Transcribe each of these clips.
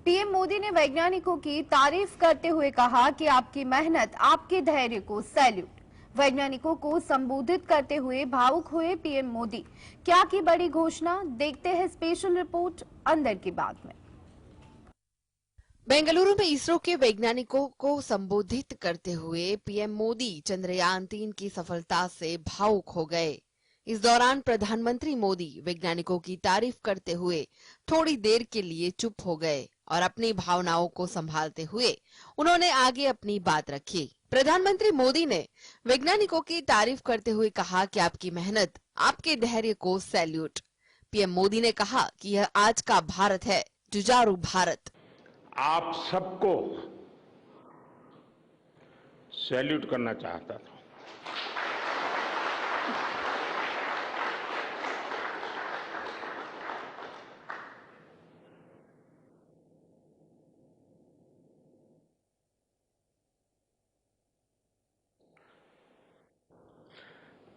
PM Modi ने वैज्ञानिकों की तारीफ करते हुए कहा कि आपकी मेहनत, आपके धैर्य को सैल्यूट। वैज्ञानिकों को संबोधित करते हुए भावुक हुए पीएम मोदी। क्या की बड़ी घोषणा, देखते हैं स्पेशल रिपोर्ट अंदर की बात में। बेंगलुरु में इसरो के वैज्ञानिकों को संबोधित करते हुए पीएम मोदी चंद्रयान-3 की सफलता से भावुक हो गए। इस दौरान प्रधानमंत्री मोदी वैज्ञानिकों की तारीफ करते हुए थोड़ी देर के लिए चुप हो गए और अपनी भावनाओं को संभालते हुए उन्होंने आगे अपनी बात रखी। प्रधानमंत्री मोदी ने वैज्ञानिकों की तारीफ करते हुए कहा कि आपकी मेहनत, आपके धैर्य को सैल्यूट। पीएम मोदी ने कहा कि यह आज का भारत है, जुझारू भारत। आप सबको सैल्यूट करना चाहता था।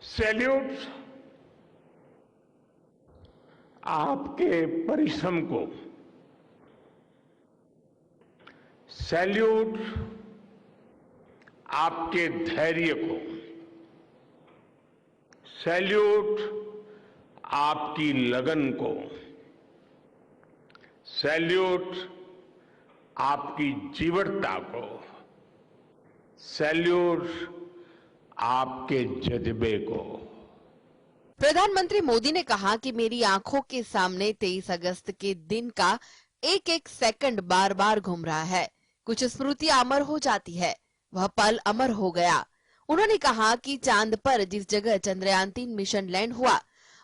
सैल्यूट आपके परिश्रम को, सैल्यूट आपके धैर्य को, सैल्यूट आपकी लगन को, सैल्यूट आपकी जीवटता को, सैल्यूट आपके जज्बे को। प्रधानमंत्री मोदी ने कहा कि मेरी आंखों के सामने 23 अगस्त के दिन का एक एक सेकंड बार बार घूम रहा है। कुछ स्मृतियां अमर हो जाती है, वह पल अमर हो गया। उन्होंने कहा कि चांद पर जिस जगह चंद्रयान-3 मिशन लैंड हुआ,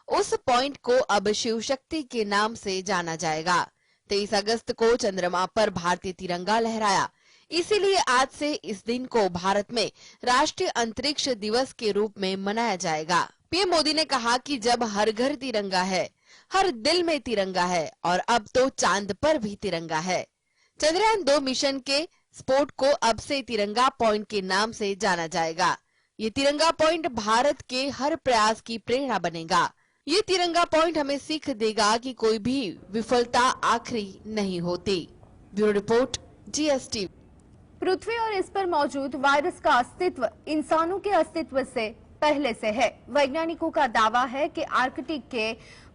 उस पॉइंट को अब शिव शक्ति के नाम से जाना जाएगा। 23 अगस्त को चंद्रमा पर भारतीय तिरंगा लहराया, इसीलिए आज से इस दिन को भारत में राष्ट्रीय अंतरिक्ष दिवस के रूप में मनाया जाएगा। पीएम मोदी ने कहा कि जब हर घर तिरंगा है, हर दिल में तिरंगा है और अब तो चांद पर भी तिरंगा है। चंद्रयान-2 मिशन के स्पोर्ट को अब से तिरंगा पॉइंट के नाम से जाना जाएगा। ये तिरंगा पॉइंट भारत के हर प्रयास की प्रेरणा बनेगा। ये तिरंगा पॉइंट हमें सीख देगा कि कोई भी विफलता आखिरी नहीं होती। Bureau report, GSTV। पृथ्वी और इस पर मौजूद वायरस का अस्तित्व इंसानों के अस्तित्व से पहले से है। वैज्ञानिकों का दावा है कि आर्कटिक के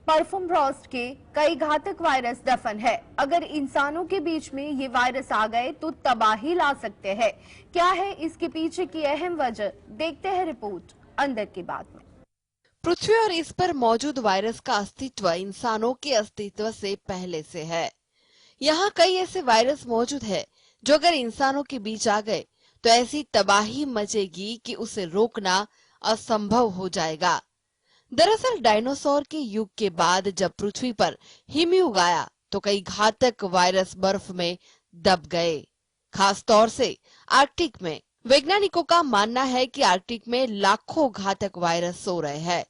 परमाफ्रॉस्ट के कई घातक वायरस दफन है। अगर इंसानों के बीच में ये वायरस आ गए तो तबाही ला सकते हैं। क्या है इसके पीछे की अहम वजह, देखते हैं रिपोर्ट अंदर की बात में। पृथ्वी और इस पर मौजूद वायरस का अस्तित्व इंसानों के अस्तित्व से पहले से है। यहाँ कई ऐसे वायरस मौजूद है जो अगर इंसानों के बीच आ गए तो ऐसी तबाही मचेगी कि उसे रोकना असंभव हो जाएगा। दरअसल डायनासोर के युग के बाद जब पृथ्वी पर हिमयुग आया तो कई घातक वायरस बर्फ में दब गए, खास तौर से आर्कटिक में। वैज्ञानिकों का मानना है कि आर्कटिक में लाखों घातक वायरस सो रहे हैं।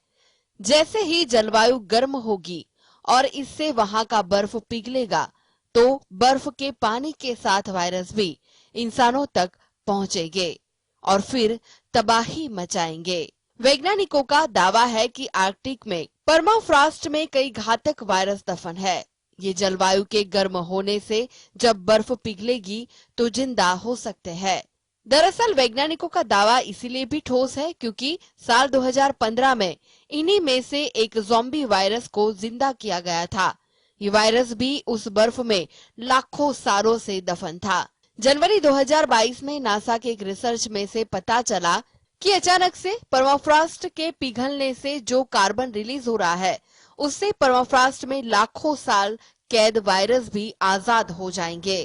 जैसे ही जलवायु गर्म होगी और इससे वहां का बर्फ पिघलेगा तो बर्फ के पानी के साथ वायरस भी इंसानों तक पहुंचेंगे और फिर तबाही मचाएंगे। वैज्ञानिकों का दावा है कि आर्कटिक में परमाफ्रॉस्ट में कई घातक वायरस दफन है। ये जलवायु के गर्म होने से जब बर्फ पिघलेगी तो जिंदा हो सकते हैं। दरअसल वैज्ञानिकों का दावा इसीलिए भी ठोस है क्योंकि साल 2015 में इन्हीं में से एक ज़ॉम्बी वायरस को जिंदा किया गया था। ये वायरस भी उस बर्फ में लाखों सालों से दफन था। जनवरी 2022 में नासा के एक रिसर्च में से पता चला कि अचानक से परमाफ्रॉस्ट के पिघलने से जो कार्बन रिलीज हो रहा है, उससे परमाफ्रॉस्ट में लाखों साल कैद वायरस भी आजाद हो जाएंगे।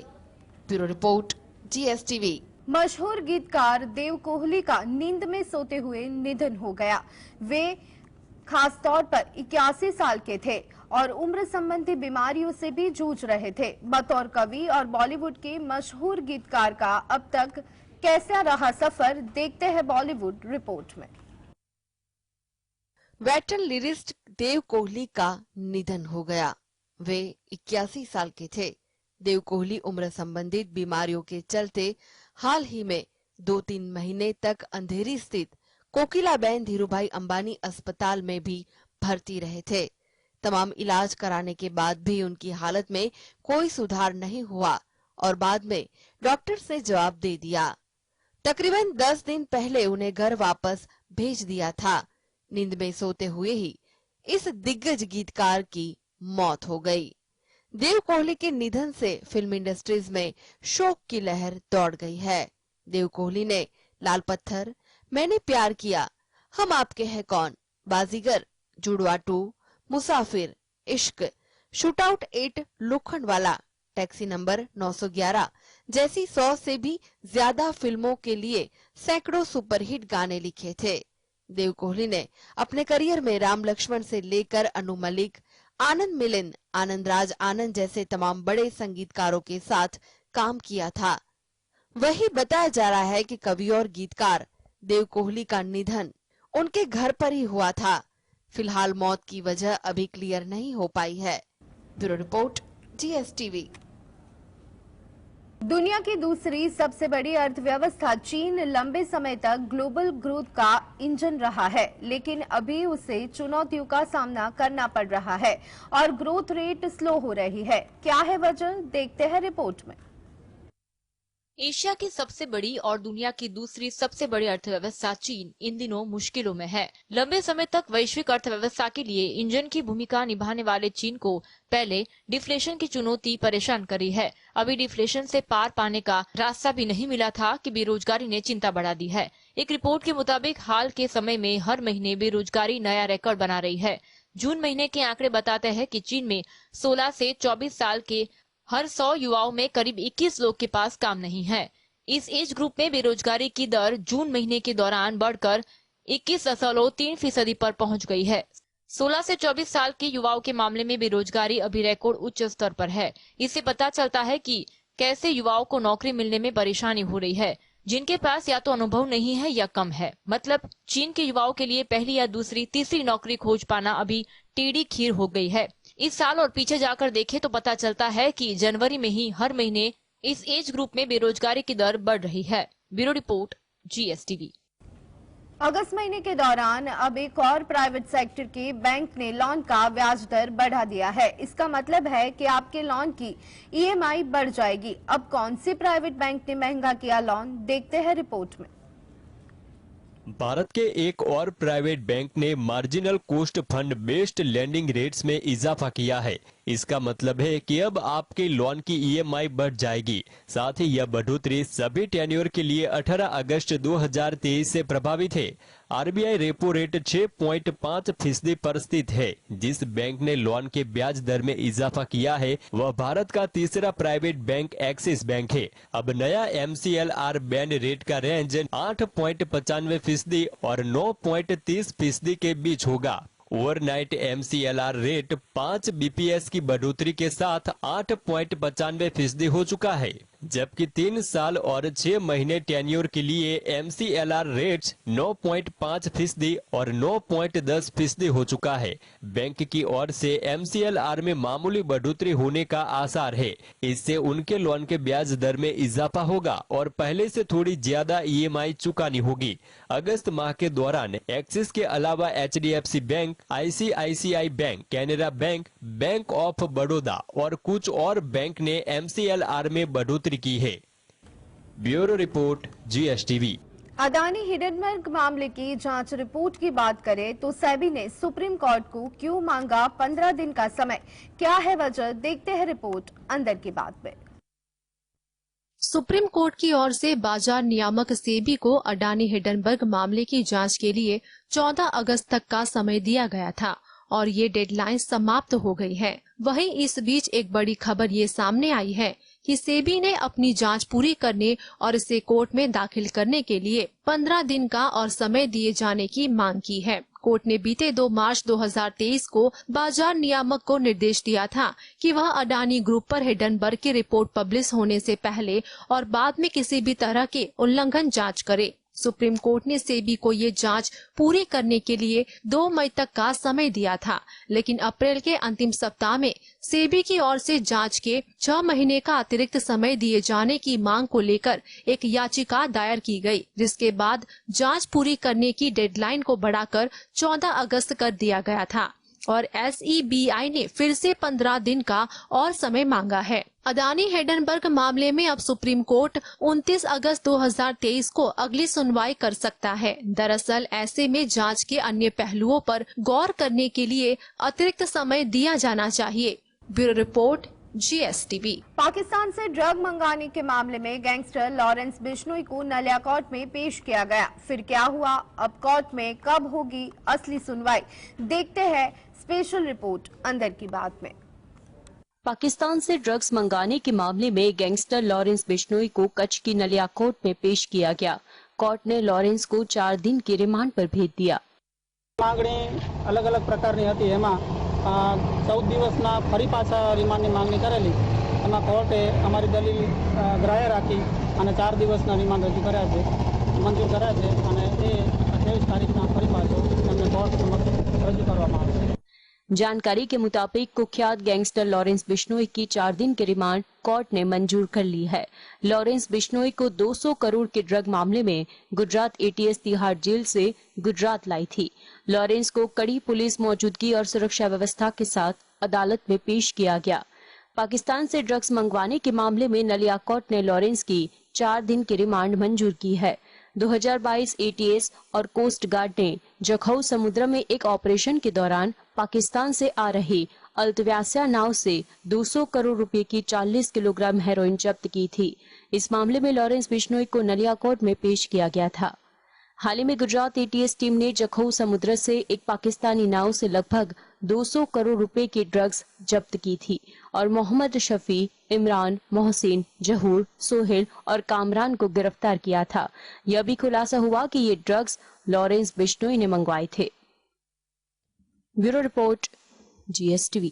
Bureau report, GSTV। मशहूर गीतकार देव कोहली का नींद में सोते हुए निधन हो गया। वे खास तौर पर 81 साल के थे और उम्र संबंधी बीमारियों से भी जूझ रहे थे। बतौर कवि और बॉलीवुड के मशहूर गीतकार का अब तक कैसा रहा सफर, देखते हैं बॉलीवुड रिपोर्ट में। वेटरन लिरिस्ट देव कोहली का निधन हो गया। वे 81 साल के थे। देव कोहली उम्र संबंधित बीमारियों के चलते हाल ही में 2-3 महीने तक अंधेरी स्थित कोकिलाबेन धीरूभाई अंबानी अस्पताल में भी भर्ती रहे थे। तमाम इलाज कराने के बाद भी उनकी हालत में कोई सुधार नहीं हुआ। और बाद में डॉक्टर्स ने जवाब दे दिया। तकरीबन 10 दिन पहले उन्हें घर वापस भेज दिया था। नींद में सोते हुए ही इस दिग्गज गीतकार की मौत हो गई। देव कोहली के निधन से फिल्म इंडस्ट्रीज में शोक की लहर दौड़ गई है। देव कोहली ने लाल पत्थर, मैंने प्यार किया, हम आपके हैं कौन, बाजीगर, जुड़वा 2, मुसाफिर, इश्क, शूटआउट 8, लोखंडवाला, टैक्सी नंबर 911 जैसी 100 से भी ज्यादा फिल्मों के लिए सैकड़ों सुपरहिट गाने लिखे थे। देव कोहली ने अपने करियर में राम लक्ष्मण से लेकर अनु मलिक, आनंद मिलिंद, आनंद राज आनंद जैसे तमाम बड़े संगीतकारों के साथ काम किया था। वही बताया जा रहा है कि कवि और गीतकार देव कोहली का निधन उनके घर पर ही हुआ था। फिलहाल मौत की वजह अभी क्लियर नहीं हो पाई है। Bureau report, GSTV। दुनिया की दूसरी सबसे बड़ी अर्थव्यवस्था चीन लंबे समय तक ग्लोबल ग्रोथ का इंजन रहा है, लेकिन अभी उसे चुनौतियों का सामना करना पड़ रहा है और ग्रोथ रेट स्लो हो रही है। क्या है वजह, देखते हैं रिपोर्ट में। एशिया की सबसे बड़ी और दुनिया की दूसरी सबसे बड़ी अर्थव्यवस्था चीन इन दिनों मुश्किलों में है। लंबे समय तक वैश्विक अर्थव्यवस्था के लिए इंजन की भूमिका निभाने वाले चीन को पहले डिफ्लेशन की चुनौती परेशान करी है। अभी डिफ्लेशन से पार पाने का रास्ता भी नहीं मिला था कि बेरोजगारी ने चिंता बढ़ा दी है। एक रिपोर्ट के मुताबिक हाल के समय में हर महीने बेरोजगारी नया रिकॉर्ड बना रही है। जून महीने के आंकड़े बताते हैं कि चीन में 16 से 24 साल के हर 100 युवाओं में करीब 21 लोग के पास काम नहीं है। इस एज ग्रुप में बेरोजगारी की दर जून महीने के दौरान बढ़कर 21.3% पर पहुंच गई है। 16 से 24 साल के युवाओं के मामले में बेरोजगारी अभी रिकॉर्ड उच्च स्तर पर है। इससे पता चलता है कि कैसे युवाओं को नौकरी मिलने में परेशानी हो रही है, जिनके पास या तो अनुभव नहीं है या कम है। मतलब चीन के युवाओं के लिए पहली या दूसरी, तीसरी नौकरी खोज पाना अभी टेढ़ी खीर हो गई है। इस साल और पीछे जाकर देखें तो पता चलता है कि जनवरी में ही हर महीने इस एज ग्रुप में बेरोजगारी की दर बढ़ रही है। Bureau report, GSTV। अगस्त महीने के दौरान अब एक और प्राइवेट सेक्टर के बैंक ने लोन का ब्याज दर बढ़ा दिया है। इसका मतलब है कि आपके लोन की EMI बढ़ जाएगी। अब कौन सी प्राइवेट बैंक ने महंगा किया लोन, देखते हैं रिपोर्ट में। भारत के एक और प्राइवेट बैंक ने marginal cost fund based lending rates में इजाफा किया है। इसका मतलब है कि अब आपके लोन की EMI बढ़ जाएगी। साथ ही यह बढ़ोतरी सभी टेन्योर के लिए 18 अगस्त 2023 से प्रभावित है। RBI रेपो रेट 6.5% पर स्थित है। जिस बैंक ने लोन के ब्याज दर में इजाफा किया है वह भारत का तीसरा प्राइवेट बैंक एक्सिस बैंक है। अब नया MCLR बैंड रेट का रेंज 8.95% और 9.30% के बीच होगा। ओवरनाइट MCLR रेट 5 BPS की बढ़ोतरी के साथ 8.95% हो चुका है, जबकि 3 साल और 6 महीने टेन्योर के लिए MCLR रेट 9.5% और 9.10% हो चुका है। बैंक की ओर से MCLR में मामूली बढ़ोतरी होने का आसार है। इससे उनके लोन के ब्याज दर में इजाफा होगा और पहले से थोड़ी ज्यादा EMI चुकानी होगी। अगस्त माह के दौरान एक्सिस के अलावा HDFC bank, ICICI bank, Canara bank, bank of Baroda और कुछ और बैंक ने MCLR में बढ़ोतरी की है। Bureau report, GSTV। Adani Hindenburg मामले की जांच रिपोर्ट की बात करें तो सेबी ने सुप्रीम कोर्ट को क्यों मांगा 15 दिन का समय, क्या है वजह, देखते हैं रिपोर्ट अंदर की बात में। सुप्रीम कोर्ट की ओर से बाजार नियामक सेबी को अडानी हिंडनबर्ग मामले की जांच के लिए 14 अगस्त तक का समय दिया गया था और ये डेडलाइन समाप्त हो गई है। वहीं इस बीच एक बड़ी खबर ये सामने आई है कि सेबी ने अपनी जांच पूरी करने और इसे कोर्ट में दाखिल करने के लिए 15 दिन का और समय दिए जाने की मांग की है। कोर्ट ने बीते 2 मार्च 2023 को बाजार नियामक को निर्देश दिया था कि वह अडानी ग्रुप पर हिंडनबर्ग की रिपोर्ट पब्लिश होने से पहले और बाद में किसी भी तरह के उल्लंघन जांच करे। सुप्रीम कोर्ट ने सेबी को ये जांच पूरी करने के लिए 2 मई तक का समय दिया था, लेकिन अप्रैल के अंतिम सप्ताह में सेबी की ओर से जांच के 6 महीने का अतिरिक्त समय दिए जाने की मांग को लेकर एक याचिका दायर की गई, जिसके बाद जांच पूरी करने की डेडलाइन को बढ़ाकर 14 अगस्त कर दिया गया था। और SEBI ने फिर से 15 दिन का और समय मांगा है। अडानी हिंडनबर्ग मामले में अब सुप्रीम कोर्ट 29 अगस्त 2023 को अगली सुनवाई कर सकता है। दरअसल ऐसे में जांच के अन्य पहलुओं पर गौर करने के लिए अतिरिक्त समय दिया जाना चाहिए। Bureau report, GSTV। पाकिस्तान से ड्रग मंगाने के मामले में गैंगस्टर लॉरेंस बिश्नोई को नलिया कोर्ट में पेश किया गया। फिर क्या हुआ, अब कोर्ट में कब होगी असली सुनवाई, देखते हैं स्पेशल रिपोर्ट अंदर की बात में। पाकिस्तान से ड्रग्स मंगाने के मामले में गैंगस्टर लॉरेंस बिश्नोई को कच्छ की नलिया कोर्ट में पेश किया गया। कोर्ट ने लॉरेंस को 4 दिन की रिमांड पर भेज दिया। मांगणी अलग अलग प्रकारनी હતી। એમાં 14 દિવસના ફરી પાછા રિમાન્ડની માંગણી કરેલી। એમાં કોર્ટે અમારી દલીલ ગ્રાહ્ય રાખી અને 4 દિવસના રિમાન્ડ રજૂ કર્યા છે, મંજૂર કર્યા છે અને એ 23 તારીખના ફરી પાછો એમને કોર્ટ સમક્ષ રજૂ કરવામાં આવશે। जानकारी के मुताबिक कुख्यात गैंगस्टर लॉरेंस बिश्नोई की 4 दिन की रिमांड कोर्ट ने मंजूर कर ली है। लॉरेंस बिश्नोई को 200 करोड़ के ड्रग मामले में गुजरात ATS तिहाड़ जेल से गुजरात लाई थी। लॉरेंस को कड़ी पुलिस मौजूदगी और सुरक्षा व्यवस्था के साथ अदालत में पेश किया गया। पाकिस्तान से ड्रग्स मंगवाने के मामले में नलिया कोर्ट ने लॉरेंस की 4 दिन की रिमांड मंजूर की है। 2022 ATS और कोस्ट गार्ड ने जखौ समुद्र में एक ऑपरेशन के दौरान पाकिस्तान से आ रही अल्तव्यास्या नाव से 200 करोड़ रुपए की 40 किलोग्राम हेरोइन जब्त की थी। इस मामले में लॉरेंस बिश्नोई को नलिया कोर्ट में पेश किया गया था। हाल ही में गुजरात ATS टीम ने जखौ समुद्र से एक पाकिस्तानी नाव से लगभग 200 करोड़ रुपए की ड्रग्स जब्त की थी और मोहम्मद शफी, इमरान, मोहसिन, जहूर, सोहेल और कामरान को गिरफ्तार किया था। यह भी खुलासा हुआ कि ये ड्रग्स लॉरेंस बिश्नोई ने मंगवाए थे। Bureau report, GSTV।